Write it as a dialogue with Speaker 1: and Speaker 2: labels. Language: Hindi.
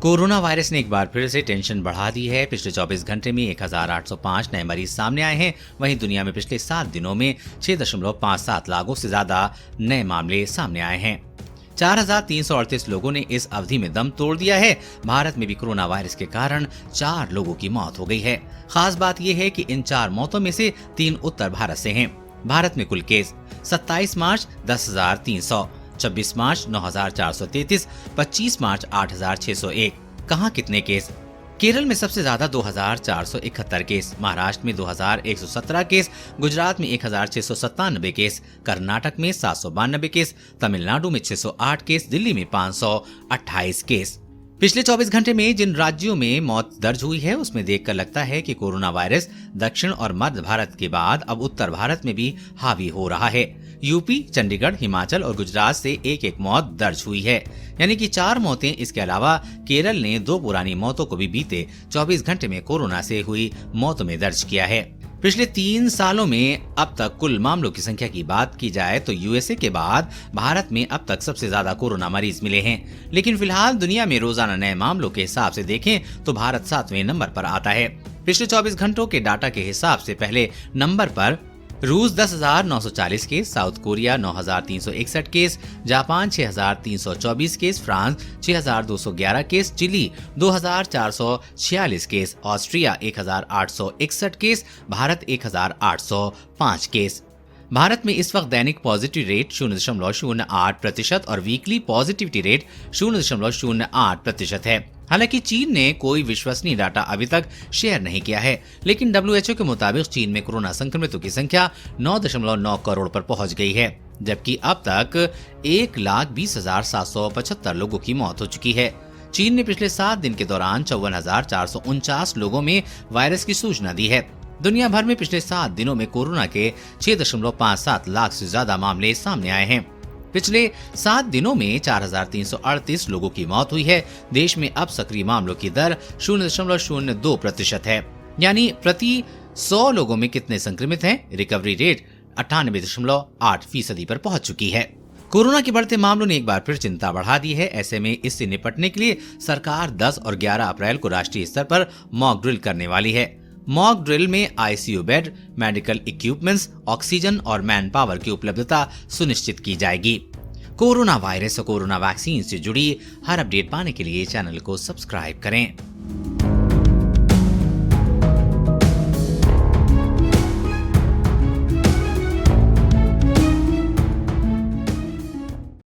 Speaker 1: कोरोना वायरस ने एक बार फिर से टेंशन बढ़ा दी है। पिछले 24 घंटे में 1805 नए मरीज सामने आए हैं। वहीं दुनिया में पिछले 7 दिनों में 6.57 लाखों से ज्यादा नए मामले सामने आए हैं। 4,338 लोगों ने इस अवधि में दम तोड़ दिया है। भारत में भी कोरोना वायरस के कारण 4 लोगों की मौत हो गई है। खास बात यह है कि इन 4 मौतों में से 3 उत्तर भारत से हैं। भारत में कुल केस 27 मार्च 10,300, 26 मार्च 9,433, 25 मार्च 8,601। कहां कितने केस? केरल में सबसे ज्यादा 2,471 केस, महाराष्ट्र में 2,117 केस, गुजरात में 1,697 केस, कर्नाटक में 792 केस, तमिलनाडु में 608 केस, दिल्ली में 528 केस। पिछले 24 घंटे में जिन राज्यों में मौत दर्ज हुई है उसमें देखकर लगता है कि कोरोना वायरस दक्षिण और मध्य भारत के बाद अब उत्तर भारत में भी हावी हो रहा है। यूपी, चंडीगढ़, हिमाचल और गुजरात से एक एक मौत दर्ज हुई है, यानी कि 4 मौतें। इसके अलावा केरल ने 2 पुरानी मौतों को भी बीते 24 घंटे में कोरोना से हुई मौतों में दर्ज किया है। पिछले 3 सालों में अब तक कुल मामलों की संख्या की बात की जाए तो यूएसए के बाद भारत में अब तक सबसे ज्यादा कोरोना मरीज मिले हैं। लेकिन फिलहाल दुनिया में रोजाना नए मामलों के हिसाब से देखें तो भारत 7वें नंबर पर आता है। पिछले 24 घंटों के डाटा के हिसाब से पहले नंबर पर रूस 10,940 case, South Korea 9,361 case, Japan 6,324 case, France 6,211 case, Chile 2,446 case, Austria 1,861 case, Bharat 1,805 case. Bharat में इस वक्त दैनिक पॉजिटिव रेट 0.08% और वीकली पॉजिटिविटी रेट 0.08% है। हालांकि चीन ने कोई विश्वसनीय डाटा अभी तक शेयर नहीं किया है, लेकिन WHO के मुताबिक चीन में कोरोना संक्रमितों की संख्या 9.9 करोड़ पर पहुंच गई है, जबकि अब तक 1,20,775 लोगों की मौत हो चुकी है। चीन ने पिछले 7 दिन के दौरान 54,449 लोगों में वायरस की सूचना दी है। दुनिया भर में पिछले 7 दिनों में कोरोना के 6.57 लाख से ज्यादा मामले सामने आए हैं। पिछले 7 दिनों में 4,338 लोगों की मौत हुई है। देश में अब सक्रिय मामलों की दर 0.02% है, यानी प्रति 100 लोगों में कितने संक्रमित हैं। रिकवरी रेट 98.8% पर पहुंच चुकी है। कोरोना के बढ़ते मामलों ने एक बार फिर चिंता बढ़ा दी है। ऐसे में इससे निपटने के लिए सरकार 10 और 11 अप्रैल को राष्ट्रीय स्तर पर मॉक ड्रिल करने वाली है। मॉक ड्रिल में ICU bed, medical equipments, oxygen और मैन पावर की उपलब्धता सुनिश्चित की जाएगी। कोरोना वायरस और कोरोना वैक्सीन से जुड़ी हर अपडेट पाने के लिए चैनल को सब्सक्राइब करें।